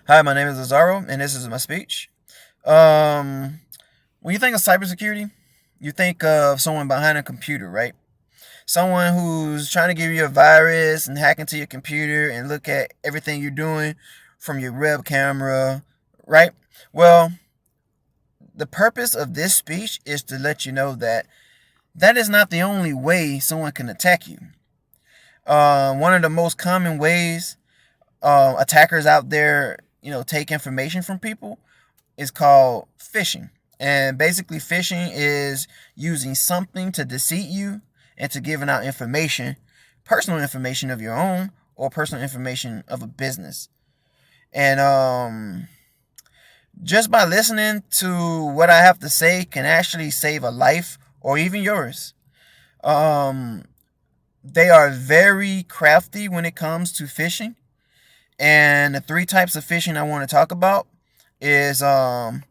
Hi, my name is Lazaro, and this is my speech. Um, when you think of cybersecurity, you think of someone behind a computer, right? Someone who's trying to give you a virus and hack into your computer and look at everything you're doing from your web camera, right? Well, the purpose of this speech is to let you know that that is not the only way someone can attack you. One of the most common ways attackers out there, take information from people is called phishing. And basically, phishing is using something to deceive you into giving out information, personal information of your own or personal information of a business. And just by listening to what I have to say can actually save a life or even yours. Um, they are very crafty when it comes to phishing. And the three types of phishing I want to talk about is email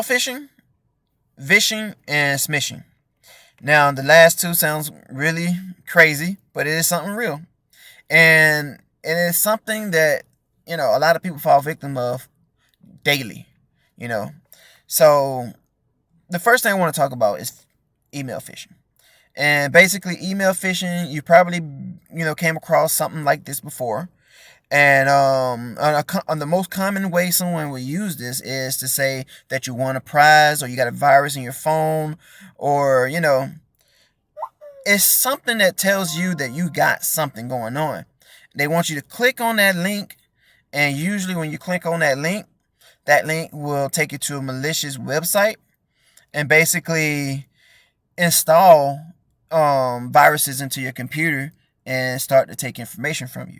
phishing, vishing, and smishing. Now, the last two sounds really crazy, but it is something real. And it is something that, a lot of people fall victim of daily, you know. So, the first thing I want to talk about is email phishing. And basically, email phishing, you probably, came across something like this before. And on the most common way someone will use this is to say that you won a prize or you got a virus in your phone, or it's something that tells you that you got something going on. They want you to click on that link, and usually when you click on that link will take you to a malicious website and basically install viruses into your computer and start to take information from you.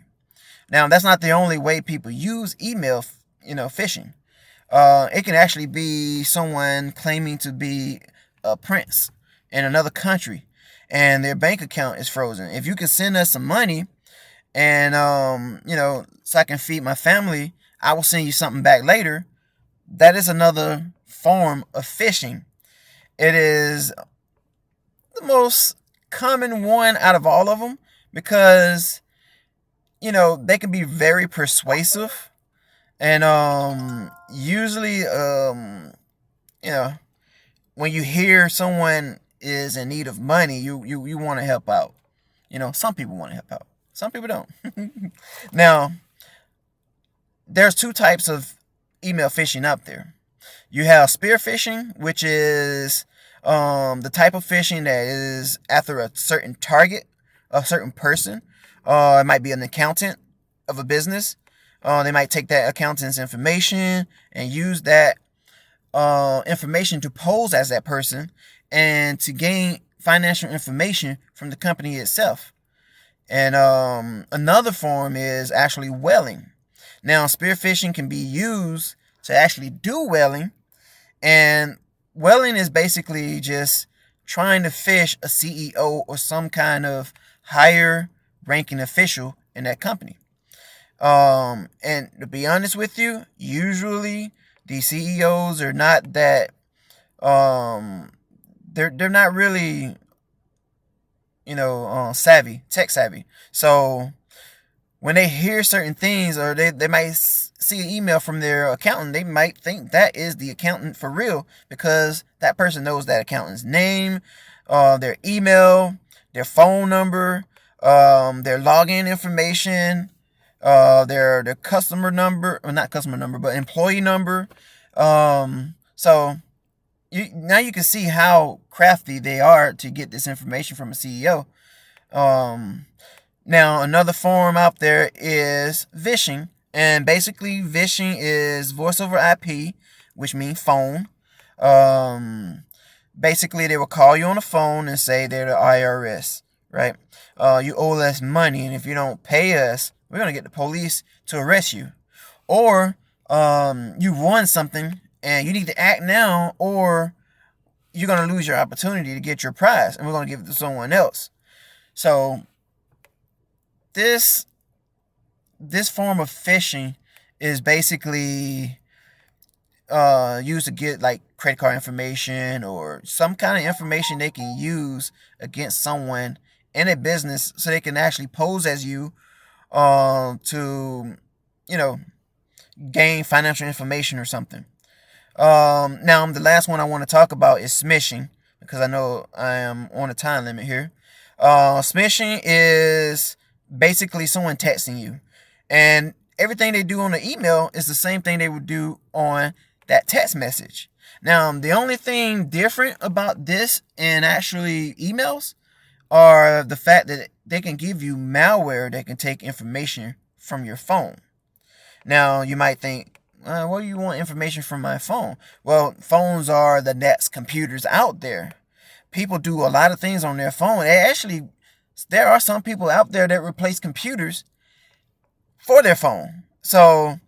Now, that's not the only way people use email, phishing. It can actually be someone claiming to be a prince in another country, and their bank account is frozen. If you could send us some money, and so I can feed my family, I will send you something back later. That is another form of phishing. It is the most common one out of all of them because they can be very persuasive, and usually you know when you hear someone is in need of money, you want to help out. Some people want to help out, some people don't. Now, there's two types of email phishing out there. You have spear phishing, which is the type of phishing that is after a certain target, a certain person. It might be an accountant of a business. They might take that accountant's information and use that information to pose as that person and to gain financial information from the company itself. And another form is actually whaling. Now, spearfishing can be used to actually do whaling, and whaling is basically just trying to fish a CEO or some kind of higher ranking official in that company. And to be honest with you, usually the CEOs are not that they're not really savvy, tech savvy. So when they hear certain things, or they might see an email from their accountant, they might think that is the accountant for real because that person knows that accountant's name, their email, their phone number, their login information, their customer number, or not customer number, but employee number. So now you can see how crafty they are to get this information from a CEO. Now, another form out there is vishing. And basically, vishing is voice over IP, which means phone. Basically, they will call you on the phone and say they're the IRS, right? You owe us money, and if you don't pay us, we're going to get the police to arrest you. Or you won something, and you need to act now, or you're going to lose your opportunity to get your prize, and we're going to give it to someone else. So this form of phishing is basically used to get like credit card information or some kind of information they can use against someone in a business, so they can actually pose as you to you know gain financial information or something. Now the last one I want to talk about is smishing, because I know I am on a time limit here. Smishing is basically someone texting you, and everything they do on the email is the same thing they would do on that text message. Now, the only thing different about this and actually emails are the fact that they can give you malware that can take information from your phone. Now, you might think, what do you want information from my phone? Well, phones are the next computers out there. People do a lot of things on their phone. There are some people out there that replace computers for their phone. So,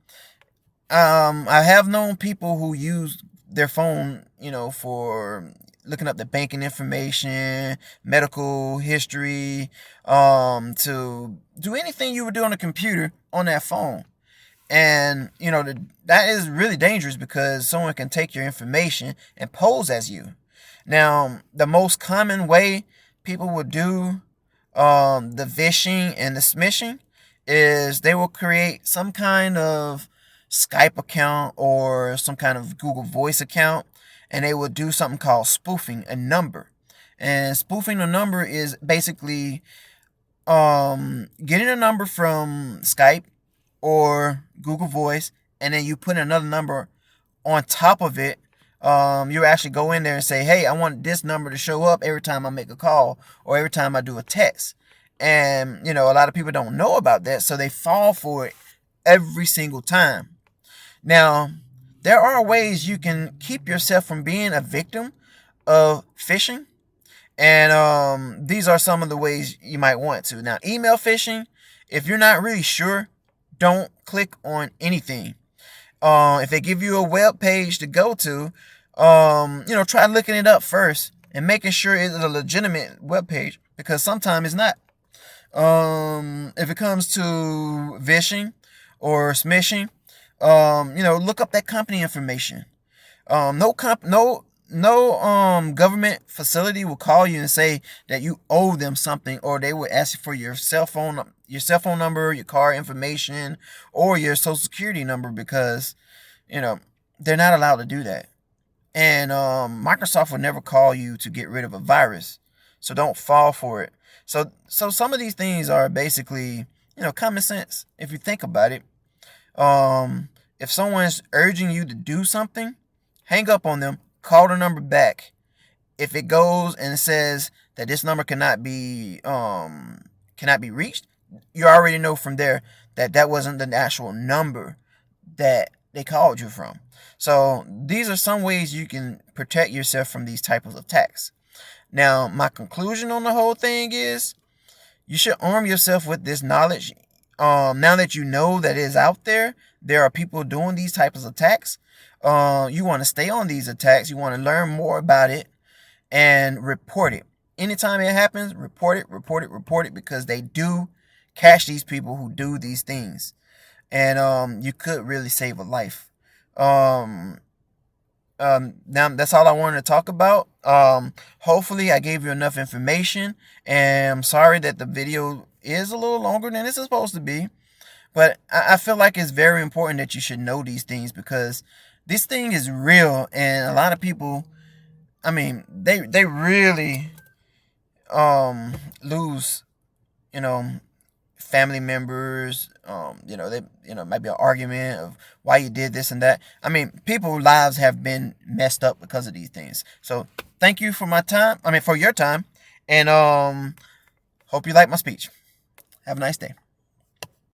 I have known people who use their phone, for looking up the banking information, medical history, to do anything you would do on a computer on that phone. And, that is really dangerous because someone can take your information and pose as you. Now, the most common way people will do the phishing and the smishing is they will create some kind of Skype account or some kind of Google Voice account, and they will do something called spoofing a number. And spoofing a number is basically getting a number from Skype or Google Voice, and then you put another number on top of it. You actually go in there and say, hey, I want this number to show up every time I make a call or every time I do a text. And, a lot of people don't know about that, so they fall for it every single time. Now, there are ways you can keep yourself from being a victim of phishing. And these are some of the ways you might want to. Now, email phishing, if you're not really sure, don't click on anything. If they give you a web page to go to, try looking it up first and making sure it's a legitimate web page, because sometimes it's not. If it comes to phishing or smishing, look up that company information. No government facility will call you and say that you owe them something, or they will ask you for your cell phone number, your car information, or your social security number, because they're not allowed to do that. And Microsoft will never call you to get rid of a virus, so don't fall for it. So some of these things are basically common sense if you think about it. If someone's urging you to do something, hang up on them, call the number back. If it goes and it says that this number cannot be reached, you already know from there that that wasn't the actual number that they called you from. So these are some ways you can protect yourself from these types of attacks. Now, my conclusion on the whole thing is you should arm yourself with this knowledge. Now that you know that it is out there are people doing these types of attacks. You want to stay on these attacks. You want to learn more about it and report it. Anytime it happens, report it, because they do catch these people who do these things. And you could really save a life. Now that's all I wanted to talk about. Hopefully I gave you enough information, and I'm sorry that the video is a little longer than it's supposed to be, but I feel like it's very important that you should know these things, because this thing is real, and a lot of people, they really lose, family members. Might be an argument of why you did this and that. People's lives have been messed up because of these things. So thank you for for your time, and hope you like my speech. Have a nice day.